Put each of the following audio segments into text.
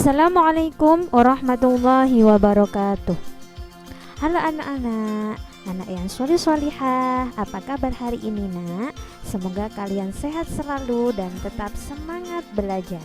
Assalamualaikum warahmatullahi wabarakatuh. Halo anak-anak, anak yang solih-solihah, apa kabar hari ini nak? Semoga kalian sehat selalu dan tetap semangat belajar.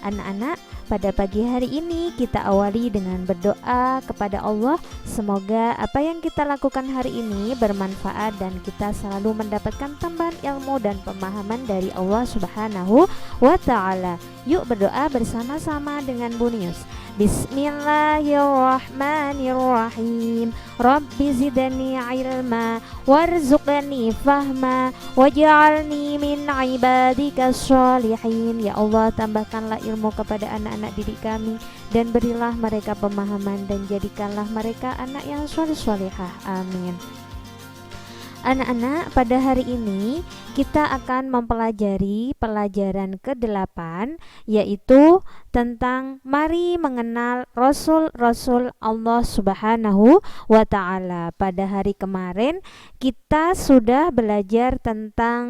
Anak-anak, pada pagi hari ini kita awali dengan berdoa kepada Allah. Semoga apa yang kita lakukan hari ini bermanfaat dan kita selalu mendapatkan tambahan ilmu dan pemahaman dari Allah Subhanahu wa ta'ala. Yuk berdoa bersama-sama dengan Bunius. Bismillahirrahmanirrahim. Rabbi zidni ilma warzuqni fahma waj'alni min ibadikas sholihin. Ya Allah, tambahkanlah ilmu kepada anak-anak didik kami dan berilah mereka pemahaman dan jadikanlah mereka anak yang soleh-solehah. Amin. Anak-anak, pada hari ini kita akan mempelajari pelajaran ke-8, yaitu tentang mari mengenal Rasul-Rasul Allah Subhanahu wa ta'ala. Pada hari kemarin kita sudah belajar tentang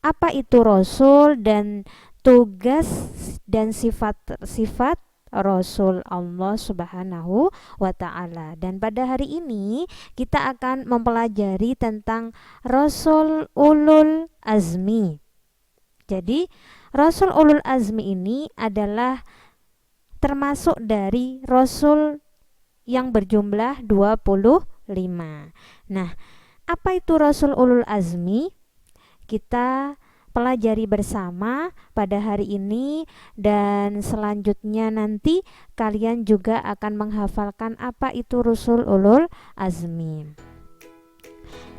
apa itu Rasul dan tugas dan sifat-sifat Rasul Allah Subhanahu wa ta'ala. Dan pada hari ini kita akan mempelajari tentang Rasul Ulul Azmi. Jadi Rasul Ulul Azmi ini adalah termasuk dari Rasul yang berjumlah 25. Nah, apa itu Rasul Ulul Azmi? Kita pelajari bersama pada hari ini, dan selanjutnya nanti kalian juga akan menghafalkan apa itu Rasul Ulul Azmi.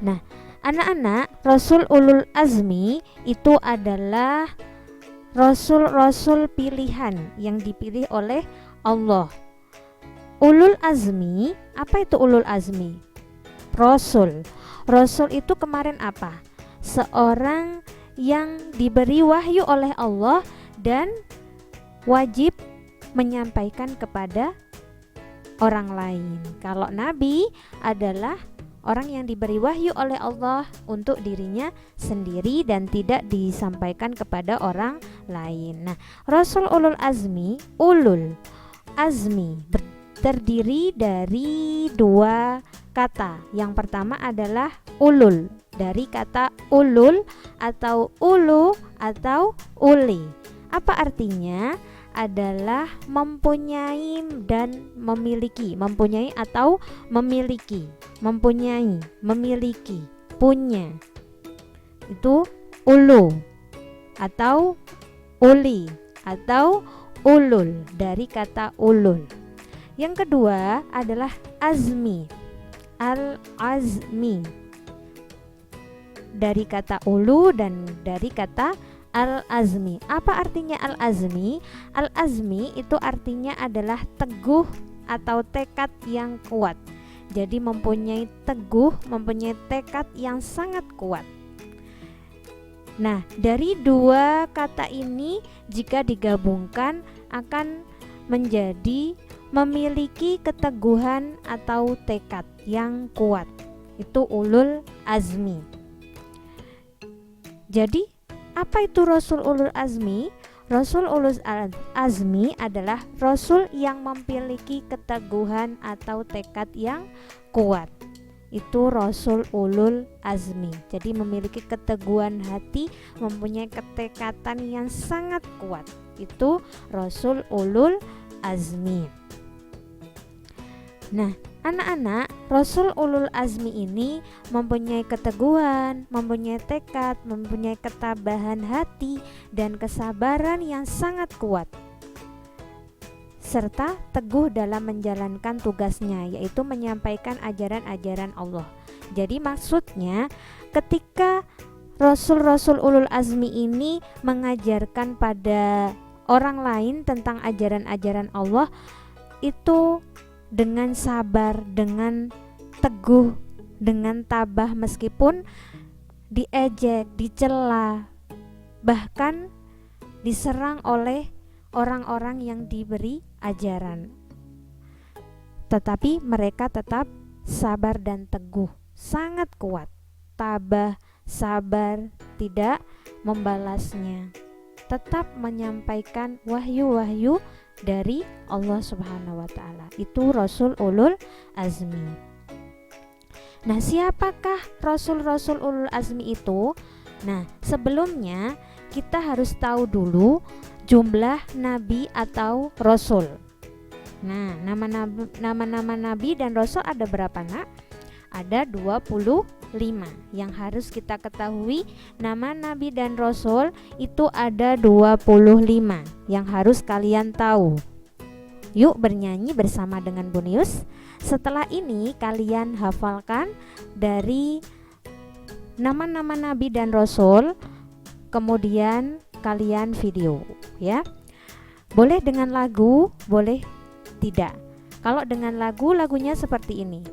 Nah, anak-anak, Rasul Ulul Azmi itu adalah Rasul-Rasul pilihan yang dipilih oleh Allah. Ulul Azmi, apa itu Ulul Azmi? Rasul. Rasul itu kemarin apa? Seorang yang diberi wahyu oleh Allah dan wajib menyampaikan kepada orang lain. Kalau Nabi adalah orang yang diberi wahyu oleh Allah untuk dirinya sendiri dan tidak disampaikan kepada orang lain. Nah, Rasul Ulul Azmi, Ulul Azmi terdiri dari dua kata. Yang pertama adalah ulul, dari kata ulul atau ulu atau uli. Apa artinya? Adalah mempunyai dan memiliki. Mempunyai atau memiliki. Mempunyai, memiliki, punya. Itu ulu atau uli atau ulul, dari kata ulul. Yang kedua adalah azmi. Al-azmi, dari kata ulu dan dari kata al-azmi. Apa artinya al-azmi? Al-azmi itu artinya adalah teguh atau tekad yang kuat. Jadi mempunyai teguh, mempunyai tekad yang sangat kuat. Nah, dari dua kata ini jika digabungkan akan menjadi memiliki keteguhan atau tekad yang kuat. Itu ulul azmi. Jadi, apa itu Rasul Ulul Azmi? Rasul Ulul Azmi adalah Rasul yang memiliki keteguhan atau tekad yang kuat. Itu Rasul Ulul Azmi. Jadi memiliki keteguhan hati, mempunyai ketekatan yang sangat kuat. Itu Rasul Ulul Azmi. Nah, anak-anak, Rasul Ulul Azmi ini mempunyai keteguhan, mempunyai tekad, mempunyai ketabahan hati dan kesabaran yang sangat kuat, serta teguh dalam menjalankan tugasnya, yaitu menyampaikan ajaran-ajaran Allah. Jadi maksudnya ketika Rasul-Rasul Ulul Azmi ini mengajarkan pada orang lain tentang ajaran-ajaran Allah, itu dengan sabar, dengan teguh, dengan tabah, meskipun diejek, dicela, bahkan diserang oleh orang-orang yang diberi ajaran. Tetapi mereka tetap sabar dan teguh, sangat kuat, tabah, sabar, tidak membalasnya, tetap menyampaikan wahyu-wahyu dari Allah Subhanahu wa taala. Itu Rasul Ulul Azmi. Nah, siapakah Rasul-Rasul Ulul Azmi itu? Nah, sebelumnya kita harus tahu dulu jumlah nabi atau rasul. Nah, nama-nama nabi dan rasul ada berapa, Nak? Ada 25. Yang harus kita ketahui, nama nabi dan rasul itu ada 25 yang harus kalian tahu. Yuk bernyanyi bersama dengan Bunius. Setelah ini kalian hafalkan dari nama-nama nabi dan rasul, kemudian kalian video ya. Boleh dengan lagu, boleh tidak. Kalau dengan lagu, lagunya seperti ini.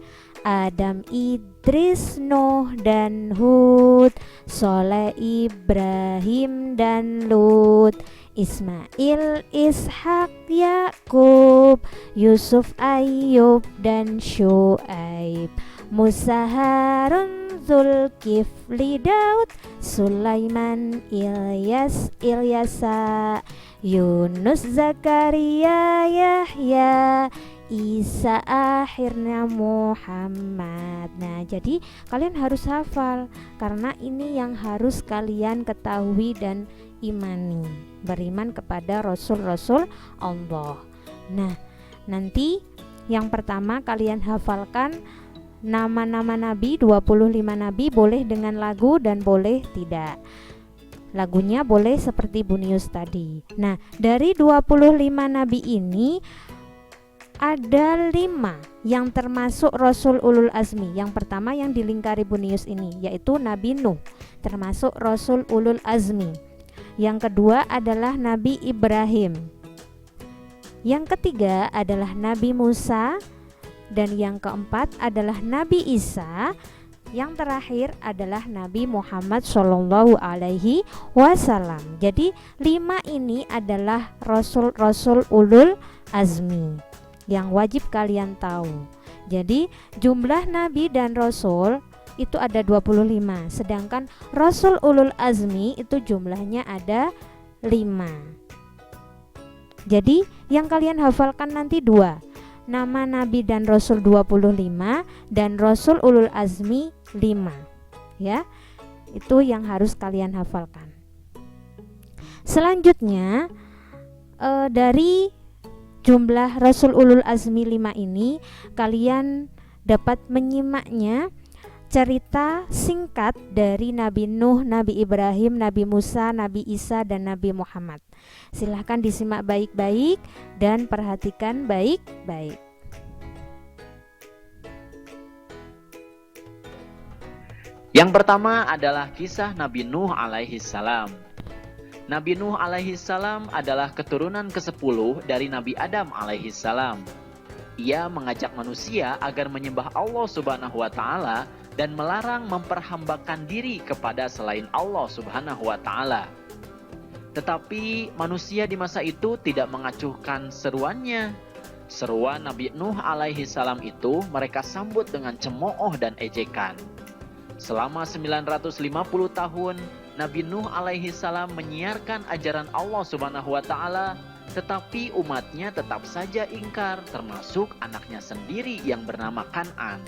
Adam, Idris, Nuh dan Hud, Soleh, Ibrahim dan Lut, Ismail, Ishak, Yakub, Yusuf, Ayub dan Syuaib, Musa, Harun, Zulkifli, Daud, Sulaiman, Ilyasa, Yunus, Zakaria, Yahya, Isa, akhirnya Muhammad. Nah, jadi kalian harus hafal karena ini yang harus kalian ketahui dan imani. Beriman kepada Rasul-Rasul Allah. Nah, nanti yang pertama kalian hafalkan nama-nama nabi, 25 nabi, boleh dengan lagu dan boleh tidak. Lagunya boleh seperti Bunius tadi. Nah, dari 25 nabi ini ada 5 yang termasuk Rasul Ulul Azmi. Yang pertama yang dilingkari Bunius ini yaitu Nabi Nuh, termasuk Rasul Ulul Azmi. Yang kedua adalah Nabi Ibrahim. Yang ketiga adalah Nabi Musa. Dan yang keempat adalah Nabi Isa. Yang terakhir adalah Nabi Muhammad Shallallahu Alaihi Wasallam. Jadi 5 ini adalah Rasul-Rasul Ulul Azmi yang wajib kalian tahu. Jadi jumlah nabi dan rasul itu ada 25, sedangkan Rasul Ulul Azmi itu jumlahnya ada 5. Jadi yang kalian hafalkan nanti 2, nama nabi dan rasul 25 dan Rasul Ulul Azmi 5 ya. Itu yang harus kalian hafalkan. Selanjutnya dari jumlah Rasul Ulul Azmi 5 ini kalian dapat menyimaknya cerita singkat dari Nabi Nuh, Nabi Ibrahim, Nabi Musa, Nabi Isa dan Nabi Muhammad. Silahkan disimak baik-baik dan perhatikan baik-baik. Yang pertama adalah kisah Nabi Nuh alaihi salam. Nabi Nuh alaihi salam adalah keturunan ke-10 dari Nabi Adam alaihi salam. Ia mengajak manusia agar menyembah Allah Subhanahu wa taala dan melarang memperhambakan diri kepada selain Allah Subhanahu wa taala. Tetapi manusia di masa itu tidak mengacuhkan seruannya. Seruan Nabi Nuh alaihi salam itu mereka sambut dengan cemooh dan ejekan. Selama 950 tahun Nabi Nuh alaihi salam menyiarkan ajaran Allah Subhanahu wa taala, tetapi umatnya tetap saja ingkar, termasuk anaknya sendiri yang bernama Kan'an.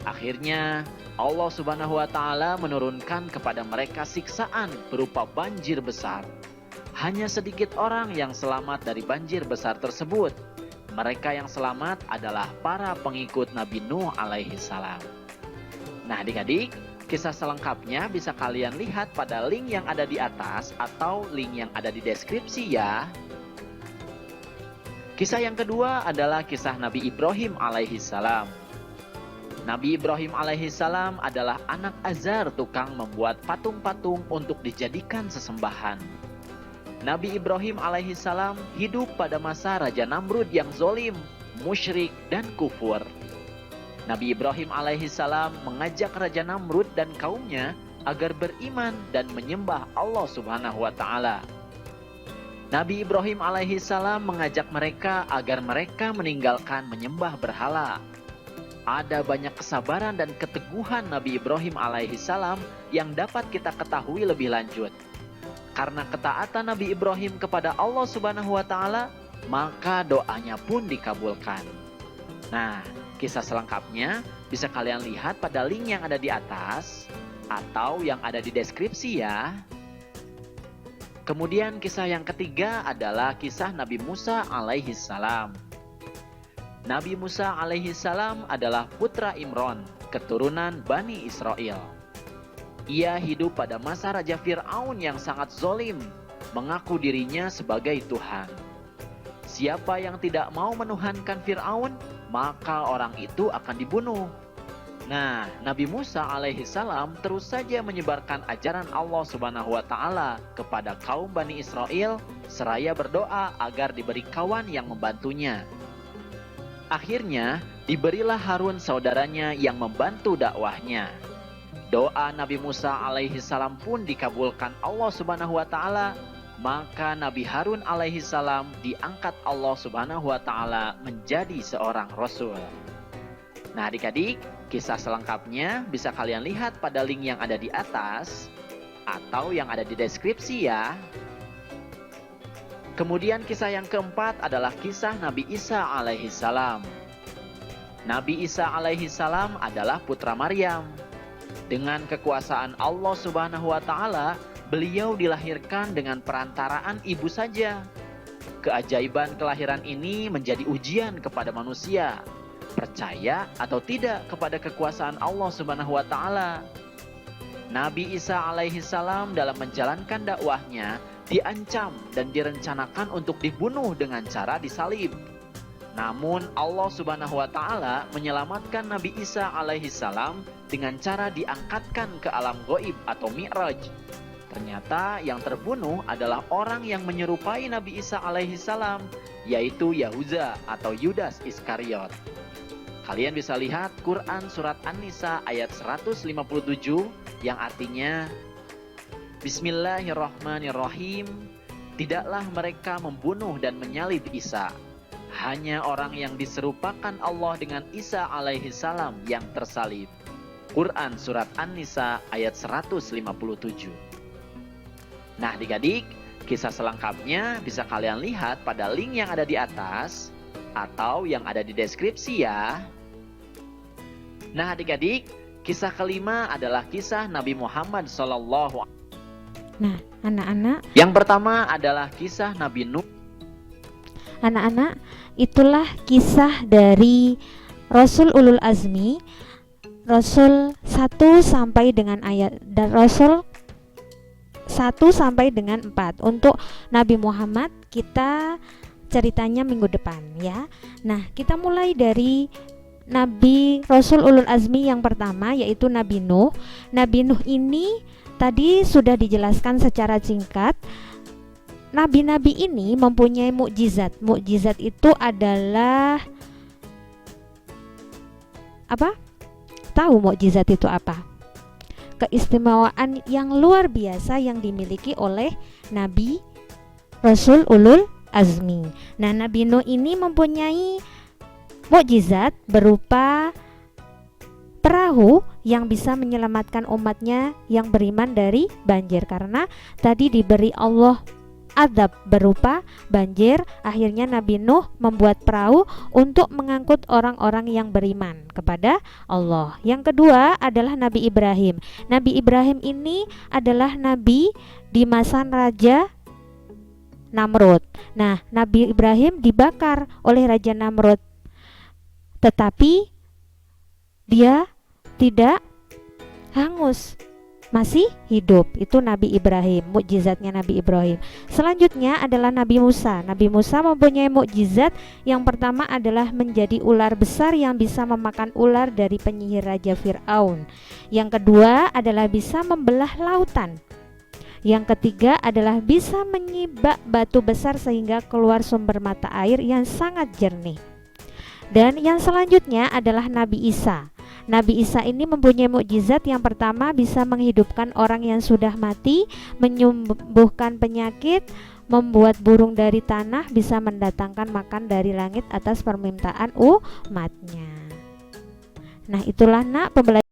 Akhirnya Allah Subhanahu wa taala menurunkan kepada mereka siksaan berupa banjir besar. Hanya sedikit orang yang selamat dari banjir besar tersebut. Mereka yang selamat adalah para pengikut Nabi Nuh alaihi salam. Nah, adik-adik, kisah selengkapnya bisa kalian lihat pada link yang ada di atas atau link yang ada di deskripsi ya. Kisah yang kedua adalah kisah Nabi Ibrahim alaihi salam. Nabi Ibrahim alaihi salam adalah anak Azar, tukang membuat patung-patung untuk dijadikan sesembahan. Nabi Ibrahim alaihi salam hidup pada masa Raja Namrud yang zolim, musyrik, dan kufur. Nabi Ibrahim alaihi salam mengajak Raja Namrud dan kaumnya agar beriman dan menyembah Allah Subhanahu wa taala. Nabi Ibrahim alaihi salam mengajak mereka agar mereka meninggalkan menyembah berhala. Ada banyak kesabaran dan keteguhan Nabi Ibrahim alaihi salam yang dapat kita ketahui lebih lanjut. Karena ketaatan Nabi Ibrahim kepada Allah Subhanahu wa taala, maka doanya pun dikabulkan. Nah, kisah selengkapnya bisa kalian lihat pada link yang ada di atas atau yang ada di deskripsi ya. Kemudian kisah yang ketiga adalah kisah Nabi Musa alaihi salam. Nabi Musa alaihi salam adalah putra Imron, keturunan Bani Israel. Ia hidup pada masa Raja Fir'aun yang sangat zolim, mengaku dirinya sebagai Tuhan. Siapa yang tidak mau menuhankan Fir'aun, maka orang itu akan dibunuh. Nah, Nabi Musa alaihi salam terus saja menyebarkan ajaran Allah Subhanahu wa taala kepada kaum Bani Israel seraya berdoa agar diberi kawan yang membantunya. Akhirnya, diberilah Harun saudaranya yang membantu dakwahnya. Doa Nabi Musa alaihi salam pun dikabulkan Allah Subhanahu wa taala, maka Nabi Harun alaihi salam diangkat Allah Subhanahu wa taala menjadi seorang rasul. Nah, adik-adik, kisah selengkapnya bisa kalian lihat pada link yang ada di atas atau yang ada di deskripsi ya. Kemudian kisah yang keempat adalah kisah Nabi Isa alaihi salam. Nabi Isa alaihi salam adalah putra Maryam. Dengan kekuasaan Allah Subhanahu wa taala, beliau dilahirkan dengan perantaraan ibu saja. Keajaiban kelahiran ini menjadi ujian kepada manusia, percaya atau tidak kepada kekuasaan Allah Subhanahu wa taala. Nabi Isa alaihi salam dalam menjalankan dakwahnya diancam dan direncanakan untuk dibunuh dengan cara disalib. Namun Allah Subhanahu wa taala menyelamatkan Nabi Isa alaihi salam dengan cara diangkatkan ke alam gaib atau Mi'raj. Ternyata yang terbunuh adalah orang yang menyerupai Nabi Isa alaihi salam, yaitu Yahuza atau Yudas Iskariot. Kalian bisa lihat Quran surat An-Nisa ayat 157 yang artinya, Bismillahirrahmanirrahim, tidaklah mereka membunuh dan menyalib Isa. Hanya orang yang diserupakan Allah dengan Isa alaihi salam yang tersalib. Quran surat An-Nisa ayat 157. Nah, adik-adik, kisah selengkapnya bisa kalian lihat pada link yang ada di atas atau yang ada di deskripsi ya. Nah, adik-adik, kisah kelima adalah kisah Nabi Muhammad SAW. Nah, anak-anak, Yang pertama adalah kisah Nabi Nuh. anak-anak, itulah kisah dari Rasul Ulul Azmi, Rasul 1 sampai dengan ayat dan Rasul 1 sampai dengan 4. Untuk Nabi Muhammad kita ceritanya minggu depan ya. Nah, kita mulai dari Nabi Rasul Ulul Azmi yang pertama, yaitu Nabi Nuh. Nabi Nuh ini tadi sudah dijelaskan secara singkat. Nabi-nabi ini mempunyai mukjizat. Mukjizat itu adalah apa? Tahu mukjizat itu apa? Keistimewaan yang luar biasa yang dimiliki oleh Nabi Rasul Ulul Azmi. Nah, Nabi Nuh ini mempunyai mukjizat berupa perahu yang bisa menyelamatkan umatnya yang beriman dari banjir, karena tadi diberi Allah azab berupa banjir. Akhirnya Nabi Nuh membuat perahu untuk mengangkut orang-orang yang beriman kepada Allah. Yang kedua adalah Nabi Ibrahim. Nabi Ibrahim ini adalah nabi di masa Raja Namrud. Nah, Nabi Ibrahim dibakar oleh Raja Namrud, tetapi dia tidak hangus, masih hidup. Itu Nabi Ibrahim, mukjizatnya Nabi Ibrahim. Selanjutnya adalah Nabi Musa. Nabi Musa mempunyai mukjizat. Yang pertama adalah menjadi ular besar yang bisa memakan ular dari penyihir Raja Fir'aun. Yang kedua adalah bisa membelah lautan. Yang ketiga adalah bisa menyibak batu besar sehingga keluar sumber mata air yang sangat jernih. Dan yang selanjutnya adalah Nabi Isa. Nabi Isa ini mempunyai mukjizat. Yang pertama bisa menghidupkan orang yang sudah mati, menyembuhkan penyakit, membuat burung dari tanah, bisa mendatangkan makan dari langit atas permintaan umatnya. Nah, itulah nak pembelajaran